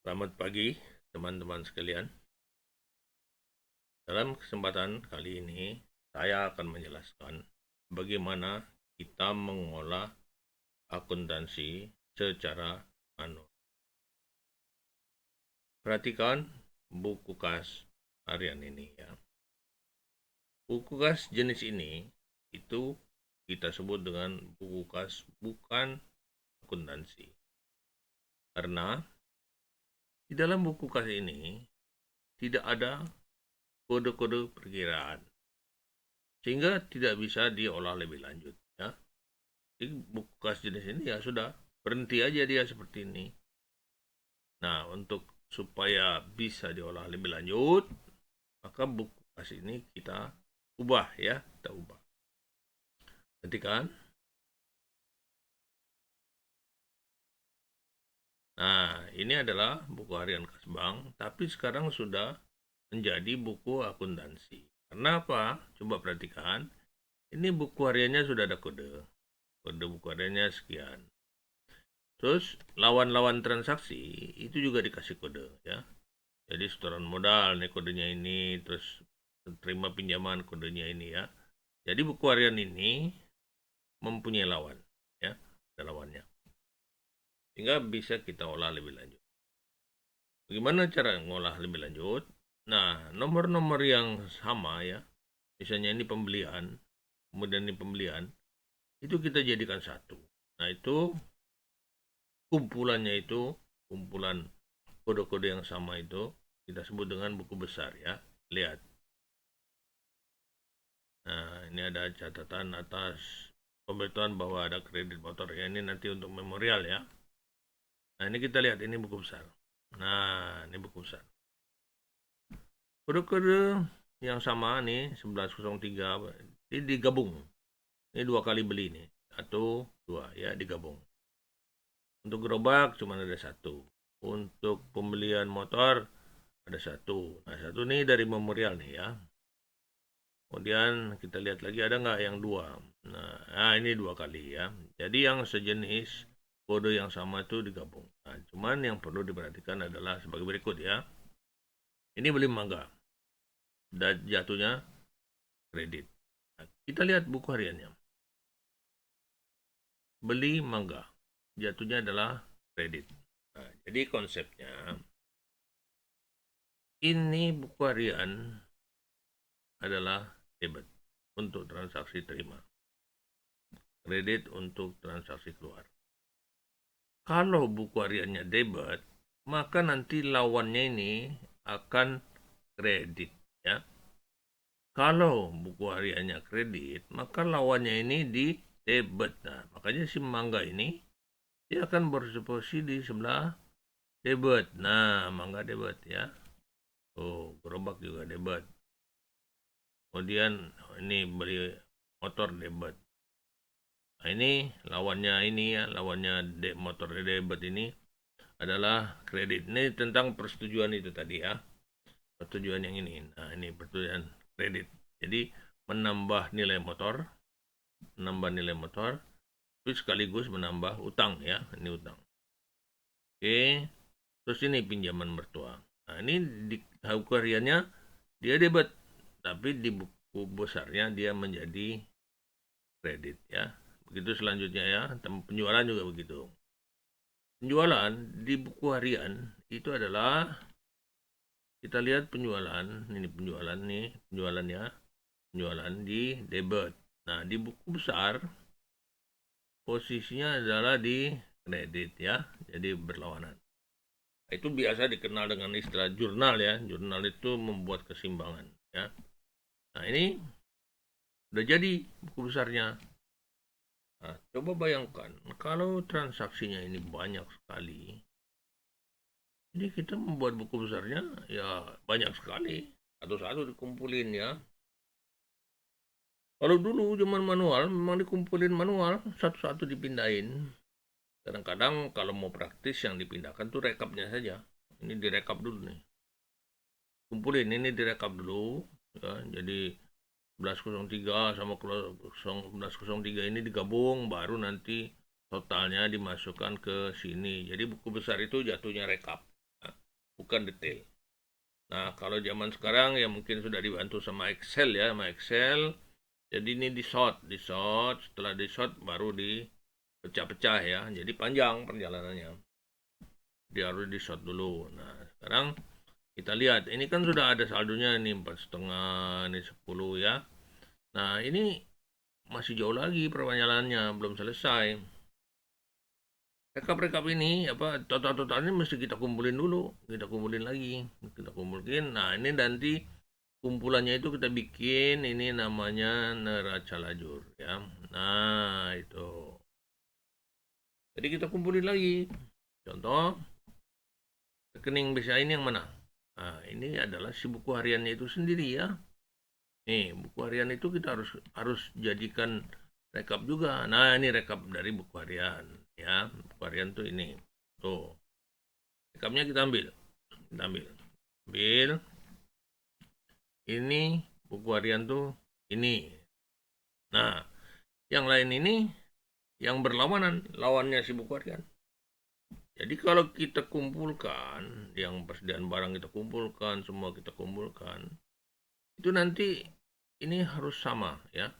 Selamat pagi, teman-teman sekalian. Dalam kesempatan kali ini, saya akan menjelaskan bagaimana kita mengolah akuntansi secara manual. Perhatikan buku kas harian ini ya. Buku kas jenis ini itu kita sebut dengan buku kas bukan akuntansi. Karena di dalam buku kas ini tidak ada kode-kode perkiraan, sehingga tidak bisa diolah lebih lanjut ya. Jadi buku kas jenis ini ya sudah berhenti aja dia seperti ini. Nah, untuk supaya bisa diolah lebih lanjut, maka buku kas ini kita ubah ya, kita ubah. Nanti kan? Nah, ini adalah buku harian kas bank, tapi sekarang sudah menjadi buku akuntansi. Karena apa? Coba perhatikan. Ini buku hariannya sudah ada kode. Kode buku hariannya sekian. Terus lawan-lawan transaksi itu juga dikasih kode ya. Jadi setoran modal nih kodenya ini, terus terima pinjaman kodenya ini ya. Jadi buku harian ini mempunyai lawan ya, ada lawannya. Sehingga bisa kita olah lebih lanjut. Bagaimana cara ngolah lebih lanjut? Nah, nomor-nomor yang sama ya, misalnya ini pembelian, kemudian ini pembelian, itu kita jadikan satu. Nah, itu kumpulannya itu, kumpulan kode-kode yang sama itu, kita sebut dengan buku besar ya. Lihat. Nah, ini ada catatan atas pemberitahuan bahwa ada kredit motor ya. Ini nanti untuk memorial ya. Nah, ini kita lihat ini buku besar. Nah, ini buku besar. Kode-kode yang sama nih 1103 ini digabung. Ini 2 kali beli nih. 1, 2 ya digabung. Untuk gerobak cuma ada 1. Untuk pembelian motor ada 1. Nah, 1 nih dari memorial nih ya. Kemudian kita lihat lagi ada nggak yang 2. Nah, ini 2 kali ya. Jadi yang sejenis kode yang sama itu digabung. Nah, cuman yang perlu diperhatikan adalah sebagai berikut ya. Ini beli mangga dan jatuhnya kredit. Nah, kita lihat buku hariannya. Beli mangga jatuhnya adalah kredit. Nah, jadi konsepnya ini buku harian adalah debit untuk transaksi terima, kredit untuk transaksi keluar. Kalau buku hariannya debit, maka nanti lawannya ini akan kredit ya. Kalau buku hariannya kredit, maka lawannya ini di debit. Nah, makanya si mangga ini dia akan bersposisi di sebelah debit. Nah, mangga debit ya. Oh, gerobak juga debit. Kemudian ini beli motor debit. Nah, ini lawannya ini ya, lawannya motor debit ini adalah kredit. Ini tentang persetujuan itu tadi ya. Persetujuan yang ini. Nah, ini persetujuan kredit. Jadi menambah nilai motor, tapi sekaligus menambah utang ya. Ini utang. Oke. Terus ini pinjaman mertua. Nah, ini di buku hariannya dia debit, tapi di buku besarnya dia menjadi kredit ya. Begitu selanjutnya ya. Penjualan juga begitu. Penjualan di buku harian itu adalah kita lihat penjualan, ini penjualan nih, penjualannya, penjualan di debit. Nah, di buku besar posisinya adalah di kredit ya, jadi berlawanan. Itu biasa dikenal dengan istilah jurnal ya. Jurnal itu membuat keseimbangan ya. Nah, ini udah jadi buku besarnya. Nah, coba bayangkan kalau transaksinya ini banyak sekali. Jadi kita membuat buku besarnya ya banyak sekali. Satu-satu dikumpulin ya. Kalau dulu zaman manual memang dikumpulin manual, satu-satu dipindahin. Kadang-kadang kalau mau praktis yang dipindahkan tuh rekapnya saja. Ini direkap dulu nih. Kumpulin ini direkap dulu ya. Jadi 1103 sama 1103 ini digabung baru nanti totalnya dimasukkan ke sini. Jadi buku besar itu jatuhnya rekap. bukan detail. Nah, kalau zaman sekarang ya mungkin sudah dibantu sama Excel ya, sama Excel. Jadi ini di-sort, setelah di-sort baru dipecah-pecah ya. Jadi panjang perjalanannya. Dia harus di-sort dulu. Nah, sekarang kita lihat, ini kan sudah ada saldonya ini 4,5, ini 10 ya. Nah, ini masih jauh lagi perpanjangannya, belum selesai. Rekap-rekap ini total-total ini mesti kita kumpulin dulu, kita kumpulin lagi, kita kumpulin. Nah, ini nanti kumpulannya itu kita bikin, ini namanya neraca lajur ya. Nah, itu. Jadi kita kumpulin lagi. Contoh, rekening BCA ini yang mana? Nah, ini adalah si buku hariannya itu sendiri ya. Nih, buku harian itu kita harus jadikan rekap juga. Nah, ini rekap dari buku harian ya. Buku harian tuh ini. Tuh. Rekapnya kita ambil. Kita ambil. Ambil. Ini buku harian tuh ini. Nah, yang lain ini yang berlawanan, lawannya si buku harian. Jadi kalau kita kumpulkan, yang persediaan barang kita kumpulkan, semua kita kumpulkan, itu nanti ini harus sama ya.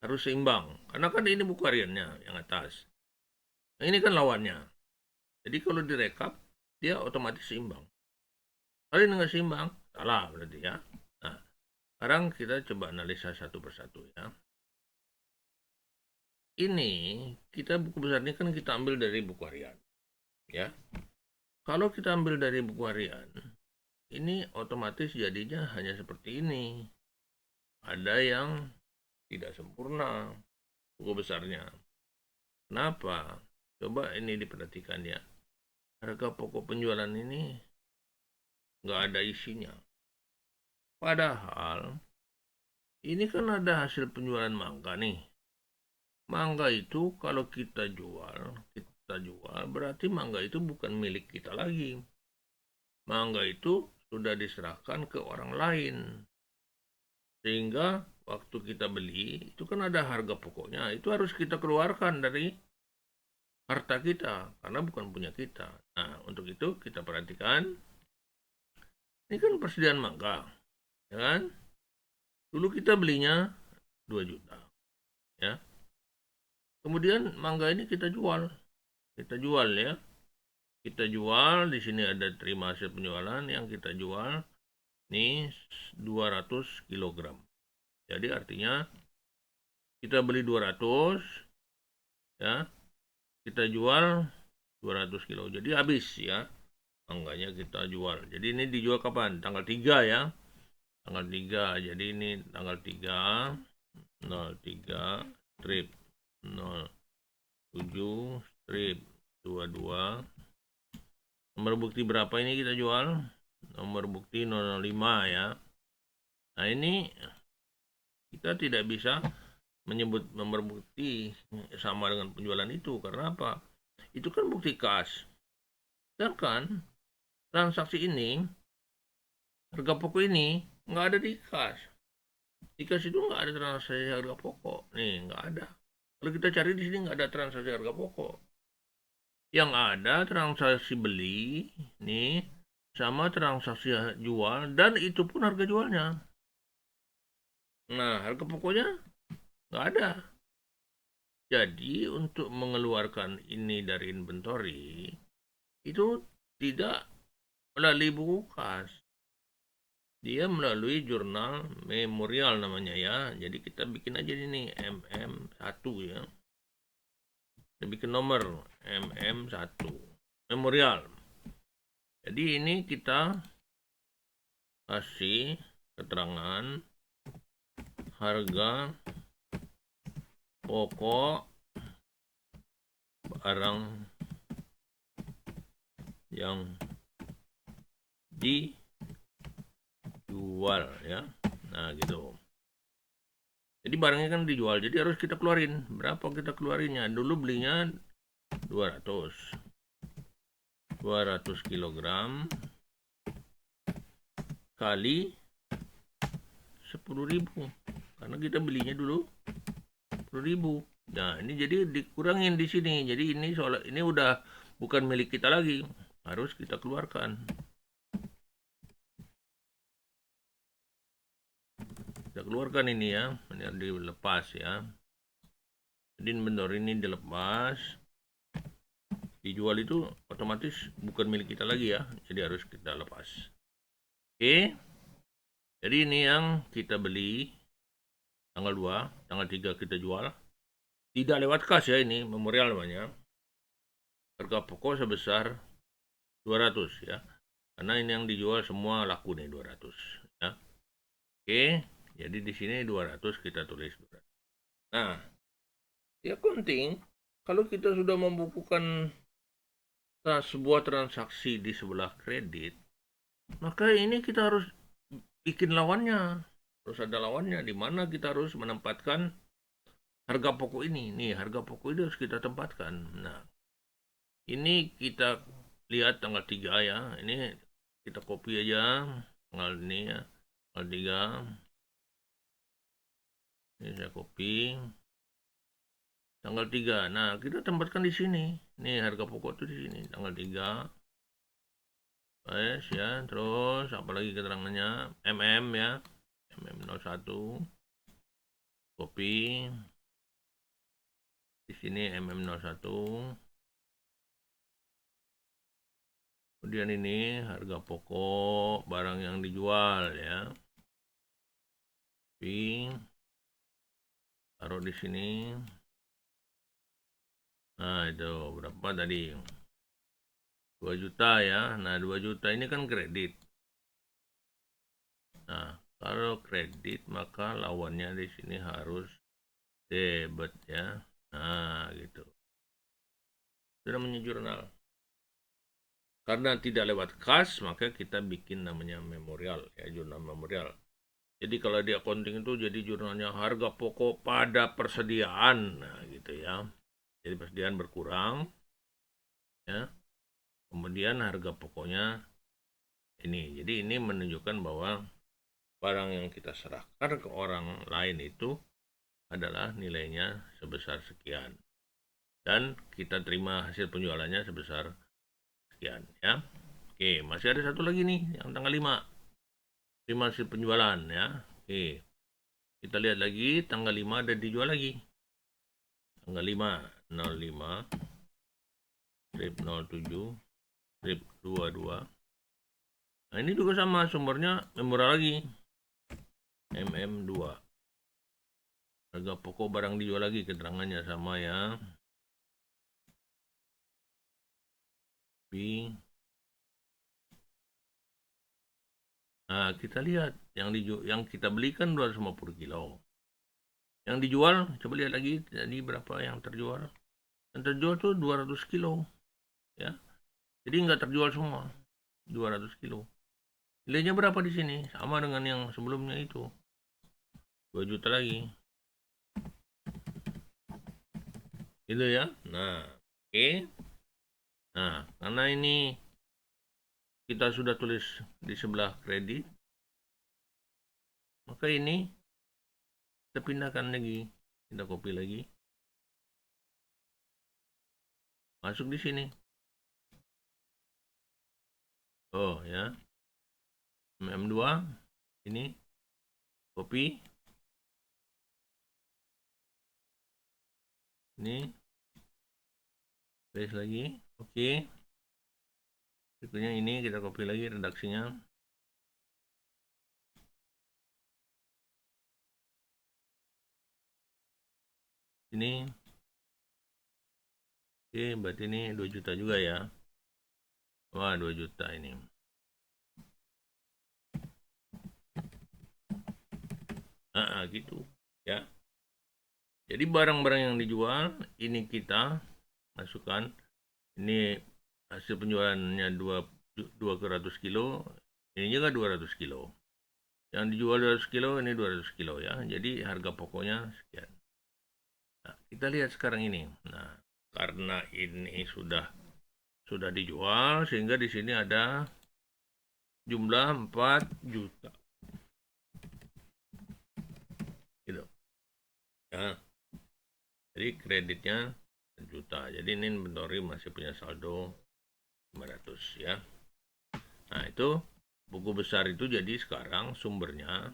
Harus seimbang. Karena kan ini buku hariannya yang atas. Nah, ini kan lawannya. Jadi kalau direkap, dia otomatis seimbang. Kalau ini nggak seimbang, salah berarti ya. Nah, sekarang kita coba analisa satu persatu ya. Ini kita buku besar ini kan kita ambil dari buku harian ya. Kalau kita ambil dari buku harian, ini otomatis jadinya hanya seperti ini. Ada yang tidak sempurna buku besarnya. Kenapa? Coba ini diperhatikan ya. Harga pokok penjualan ini nggak ada isinya. Padahal ini kan ada hasil penjualan mangga nih. Mangga itu kalau kita jual berarti mangga itu bukan milik kita lagi. Mangga itu sudah diserahkan ke orang lain. Sehingga waktu kita beli itu kan ada harga pokoknya. Itu harus kita keluarkan dari harta kita karena bukan punya kita. Nah, untuk itu kita perhatikan. Ini kan persediaan mangga. Ya kan? Dulu kita belinya 2 juta. Ya. Kemudian mangga ini kita jual. Kita jual ya. Kita jual, di sini ada terima hasil penjualan yang kita jual ini 200 kg. Jadi artinya kita beli 200 ya. Kita jual 200 kilo. Jadi habis ya. Mangganya kita jual. Jadi ini dijual kapan? Tanggal 3 ya. Tanggal 3. Jadi ini tanggal 3 03 strip 07 strip 22. Nomor bukti berapa ini kita jual? Nomor bukti 005 ya. Nah, ini kita tidak bisa menyebut nomor bukti sama dengan penjualan itu. Karena apa? Itu kan bukti kas. Sedangkan transaksi ini, harga pokok ini nggak ada di kas. Di kas itu nggak ada transaksi harga pokok. Nih, nggak ada. Kalau kita cari di sini nggak ada transaksi harga pokok. Yang ada transaksi beli, nih, sama transaksi jual, dan itu pun harga jualnya. Nah, harga pokoknya nggak ada. Jadi, untuk mengeluarkan ini dari inventory, itu tidak melalui buku kas. Dia melalui jurnal memorial namanya ya. Jadi kita bikin aja ini MM1 ya. Kita bikin nomor MM1 memorial. Jadi ini kita kasih keterangan harga pokok barang yang dijual ya. Nah, gitu. Jadi barangnya kan dijual, jadi harus kita keluarin. Berapa kita keluarinnya? Dulu belinya 200 kg kali 10.000. Karena kita belinya dulu 10.000. Nah, ini jadi dikurangin di sini. Jadi ini udah bukan milik kita lagi. Harus kita keluarkan. Kita keluarkan ini ya, ini dilepas ya. Jadi inventory ini dilepas, dijual itu otomatis bukan milik kita lagi ya, jadi harus kita lepas. Oke, jadi ini yang kita beli tanggal 2, tanggal 3 kita jual. Tidak lewat kas ya, ini memorial namanya. Harga pokok sebesar 200 ya. Karena ini yang dijual semua laku nih 200 ya. Oke, jadi di sini 200 kita tulis 200. Nah, di accounting kalau kita sudah membukukan sebuah transaksi di sebelah kredit, maka ini kita harus bikin lawannya. Harus ada lawannya di mana kita harus menempatkan harga pokok ini. Nih, harga pokok ini harus kita tempatkan. Nah, ini kita lihat tanggal 3 ya. Ini kita copy aja tanggal ini ya. Tanggal 3. Ini saya copy. Tanggal 3. Nah, kita tempatkan di sini. Nih, harga pokok itu di sini. Tanggal 3. Yes, ya. Terus, apalagi keterangannya? ya. MM01. Copy. Di sini MM01. Kemudian ini harga pokok barang yang dijual ya. Taruh di sini. Nah, itu berapa tadi? 2 juta ya. Nah, 2 juta ini kan kredit. Nah, kalau kredit maka lawannya di sini harus debit ya. Nah, gitu. Sudah namanya jurnal. Karena tidak lewat kas, maka kita bikin namanya memorial ya, jurnal memorial. Jadi kalau di accounting itu jadi jurnalnya harga pokok pada persediaan, nah gitu ya. Jadi persediaan berkurang ya. Kemudian harga pokoknya ini. Jadi ini menunjukkan bahwa barang yang kita serahkan ke orang lain itu adalah nilainya sebesar sekian. Dan kita terima hasil penjualannya sebesar sekian ya. Oke, masih ada satu lagi nih yang tanggal 5. Terima hasil penjualan ya. Oke. Kita lihat lagi tanggal 5 ada dijual lagi. Tanggal 5 05 strip 07 strip 22. Nah, ini juga sama sumbernya memorial lagi. MM2. Harga pokok barang dijual lagi, keterangannya sama ya. B. Nah, kita lihat yang kita belikan 250 kilo. Yang dijual, coba lihat lagi jadi berapa yang terjual. Yang terjual tuh 200 kilo. Ya. Jadi nggak terjual semua. 200 kilo. Nilainya berapa di sini? Sama dengan yang sebelumnya itu. 2 juta lagi. Gitu ya. Nah, oke. Nah, karena ini kita sudah tulis di sebelah kredit, maka ini kita pindahkan lagi. Kita copy lagi. Masuk di sini. Oh ya. MM2 ini copy. Ini paste lagi. Oke. Berikutnya ini kita copy lagi redaksinya. Ini. Oke, berarti ini 2 juta juga ya. Wah, 2 juta ini. Gitu ya. Jadi barang-barang yang dijual ini kita masukkan. Ini hasil penjualannya 200 kilo, ini juga 200 kilo. Yang dijual 200 kilo, ini 200 kilo ya. Jadi harga pokoknya sekian. Nah, kita lihat sekarang ini. Nah, karena ini sudah dijual sehingga di sini ada jumlah 4 juta. Gitu. Ya. Jadi kreditnya 4 juta. Jadi ini inventory masih punya saldo 500 ya. Nah, itu buku besar itu jadi sekarang sumbernya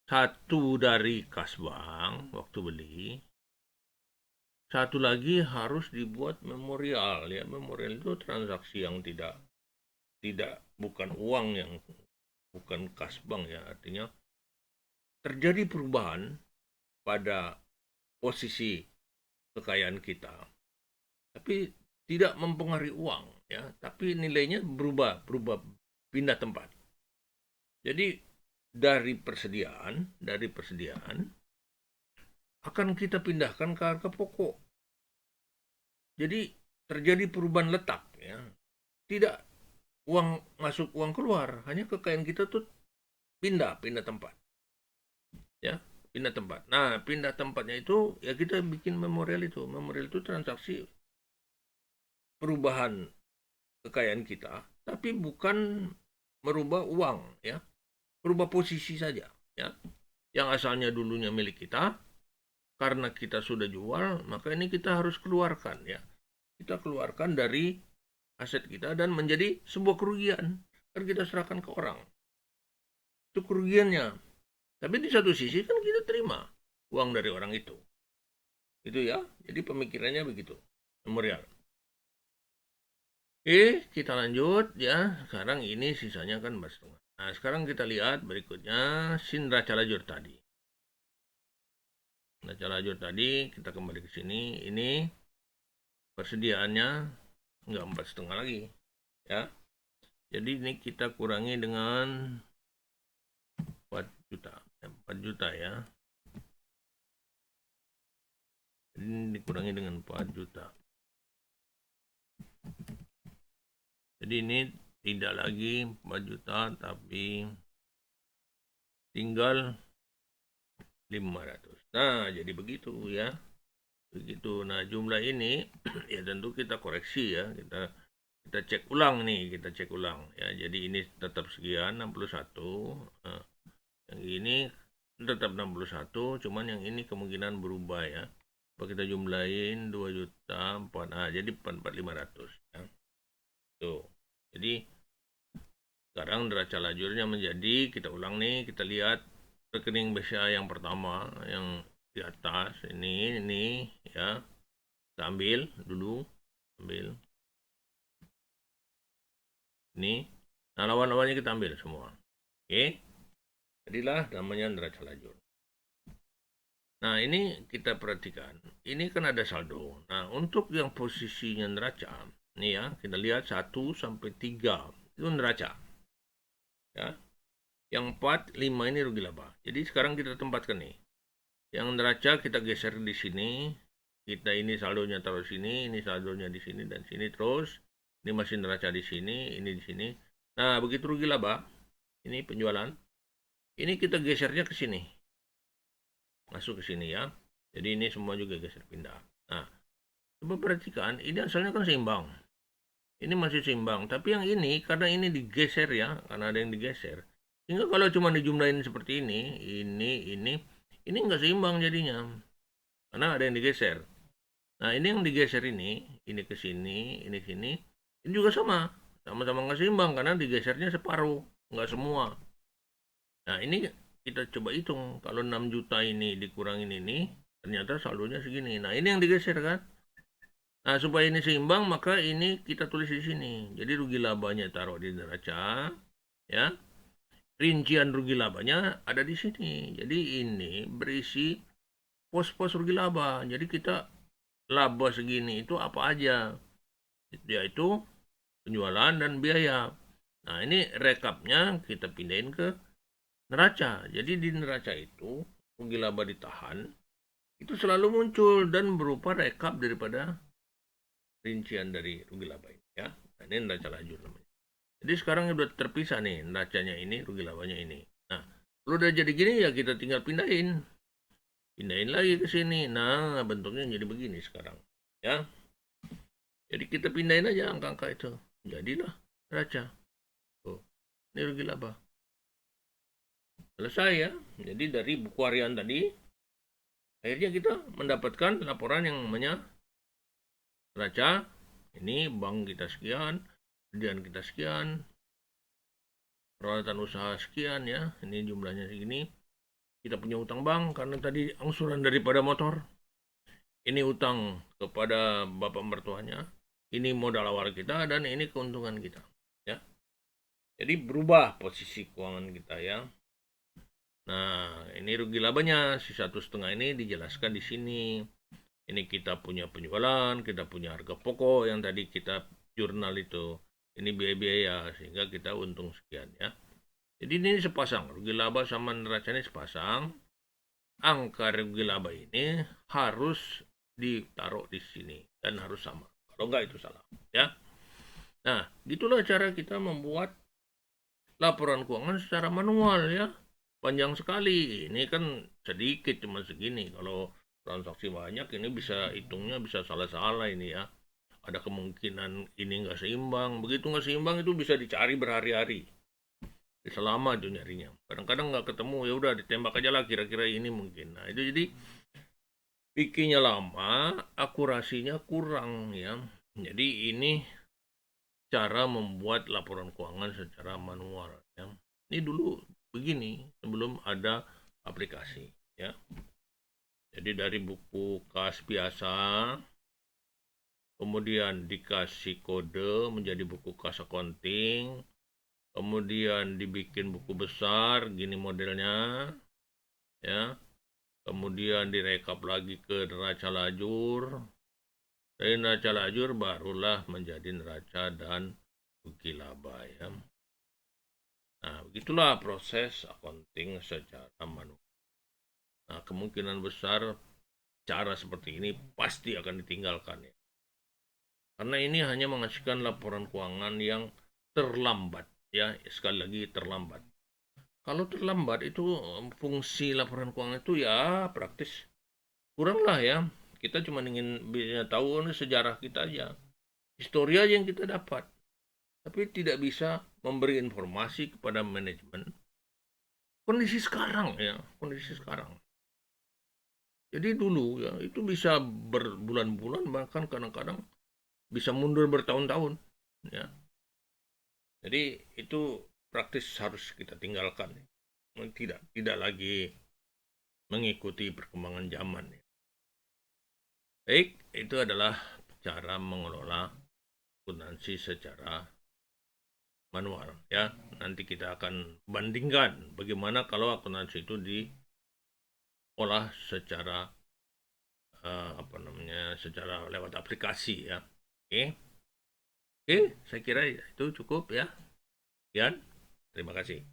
Satu dari kas bank waktu beli, satu lagi harus dibuat memorial ya. Memorial itu transaksi yang tidak bukan uang, yang bukan kas bank ya. Artinya terjadi perubahan pada posisi kekayaan kita, tapi tidak mempengaruhi uang ya, tapi nilainya berubah pindah tempat. Jadi dari persediaan akan kita pindahkan ke harga pokok. Jadi terjadi perubahan letak ya. Tidak uang masuk uang keluar, hanya kekayaan kita tuh pindah tempat ya, pindah tempat. Nah, pindah tempatnya itu ya kita bikin memorial itu. Memorial itu transaksi perubahan kekayaan kita, tapi bukan merubah uang ya, merubah posisi saja ya. Yang asalnya dulunya milik kita, karena kita sudah jual, maka ini kita harus keluarkan ya. Kita keluarkan dari aset kita dan menjadi sebuah kerugian. Kan kita serahkan ke orang. Itu kerugiannya. Tapi di satu sisi kan kita terima uang dari orang itu. Itu ya. Jadi pemikirannya begitu. Memorial. Oke, kita lanjut ya. Sekarang ini sisanya kan 4,5. Nah, sekarang kita lihat berikutnya sin neraca lajur tadi. Neraca lajur tadi, kita kembali ke sini. Ini persediaannya nggak 4,5 lagi ya. Jadi ini kita kurangi dengan 4 juta. 4 juta ya. Jadi ini dikurangi dengan 4 juta. Jadi ini tidak lagi 4 juta, tapi tinggal 500. Nah, jadi begitu ya. Begitu. Nah, jumlah ini ya tentu kita koreksi ya. Kita cek ulang nih, kita cek ulang ya. Jadi ini tetap sekian 61. Nah, yang ini tetap 61, cuman yang ini kemungkinan berubah ya. Coba kita jumlahin 2 juta 4. Nah, jadi 4,500 ya. Tuh. Jadi sekarang neraca lajurnya menjadi, kita ulang nih, kita lihat rekening BCA yang pertama, yang di atas ini ya. Kita ambil dulu, ambil ini. Nah, lawan-lawannya kita ambil semua. Oke. Jadilah namanya neraca lajur. Nah, ini kita perhatikan. Ini kan ada saldo. Nah, untuk yang posisinya neraca, nih ya, kita lihat 1 sampai 3. Itu neraca. Ya. Yang 4, 5 ini rugi laba. Jadi sekarang kita tempatkan nih. Yang neraca kita geser di sini. Kita ini saldonya taruh sini, ini saldonya di sini dan sini terus. Ini masih neraca di sini, ini di sini. Nah, begitu rugi laba, ini penjualan. Ini kita gesernya ke sini. Masuk ke sini ya. Jadi ini semua juga geser pindah. Nah, coba perhatikan, ini asalnya kan seimbang. Ini masih seimbang, tapi yang ini karena ini digeser ya, karena ada yang digeser. Sehingga kalau cuma dijumlahin seperti ini nggak seimbang jadinya. Karena ada yang digeser. Nah, ini yang digeser ini ke sini, ini ke sini. Ini juga sama. Sama-sama nggak seimbang karena digesernya separuh, nggak semua. Nah, ini kita coba hitung. Kalau 6 juta ini dikurangin ini, ternyata saldonya segini. Nah, ini yang digeser kan. Nah, supaya ini seimbang, maka ini kita tulis di sini. Jadi rugi labanya taruh di neraca, ya. Rincian rugi labanya ada di sini. Jadi ini berisi pos-pos rugi laba. Jadi kita laba segini itu apa aja? Yaitu penjualan dan biaya. Nah, ini rekapnya kita pindahin ke neraca. Jadi di neraca itu rugi laba ditahan itu selalu muncul dan berupa rekap daripada rincian dari rugi laba ini ya. Nah, ini neraca lajur namanya. Jadi sekarang udah terpisah nih neracanya ini, rugi labanya ini. Nah, kalau udah jadi gini ya kita tinggal pindahin lagi ke sini. Nah, bentuknya jadi begini sekarang ya. Jadi kita pindahin aja angka-angka itu. Jadilah neraca. Tuh, ini rugi laba. Selesai ya. Jadi dari buku harian tadi, akhirnya kita mendapatkan laporan yang namanya neraca. Ini bank kita sekian, kemudian kita sekian, peralatan usaha sekian ya. Ini jumlahnya segini. kita punya utang bank karena tadi angsuran daripada motor. Ini utang kepada bapak mertuanya. Ini modal awal kita dan ini keuntungan kita. Ya, jadi berubah posisi keuangan kita ya. Nah, ini rugi labanya si 1,5 ini dijelaskan di sini. Ini kita punya penjualan, kita punya harga pokok yang tadi kita jurnal itu. Ini biaya-biaya sehingga kita untung sekian ya. Jadi ini sepasang, rugi laba sama neraca ini sepasang. Angka rugi laba ini harus ditaruh di sini dan harus sama. Kalau enggak itu salah ya. Nah, gitulah cara kita membuat laporan keuangan secara manual ya. Panjang sekali. Ini kan sedikit cuma segini. Kalau transaksi banyak ini bisa hitungnya bisa salah-salah ini ya. Ada kemungkinan ini nggak seimbang. Begitu nggak seimbang itu bisa dicari berhari-hari. Selama itu nyarinya. Kadang-kadang nggak ketemu ya udah ditembak aja lah kira-kira ini mungkin. Nah itu jadi bikinnya lama, akurasinya kurang ya. Jadi ini cara membuat laporan keuangan secara manual ya. Ini dulu begini sebelum ada aplikasi ya. Jadi dari buku kas biasa kemudian dikasih kode menjadi buku kas accounting, kemudian dibikin buku besar gini modelnya ya. Kemudian direkap lagi ke neraca lajur. Dari neraca lajur barulah menjadi neraca dan rugi laba ya. Nah, begitulah proses accounting secara manual. Nah, kemungkinan besar cara seperti ini pasti akan ditinggalkan ya. Karena ini hanya menghasilkan laporan keuangan yang terlambat ya, sekali lagi terlambat. Kalau terlambat itu fungsi laporan keuangan itu ya praktis kurang lah ya. Kita cuma ingin tahu sejarah kita aja, histori aja yang kita dapat, tapi tidak bisa memberi informasi kepada manajemen kondisi sekarang ya, kondisi sekarang. Jadi dulu ya itu bisa berbulan-bulan bahkan kadang-kadang bisa mundur bertahun-tahun ya. Jadi itu praktis harus kita tinggalkan. Tidak lagi mengikuti perkembangan zaman ya. Baik, itu adalah cara mengelola akuntansi secara manual ya. Nanti kita akan bandingkan bagaimana kalau akuntansi itu diolah secara secara lewat aplikasi ya. Oke, saya kira itu cukup ya. Sekian, terima kasih.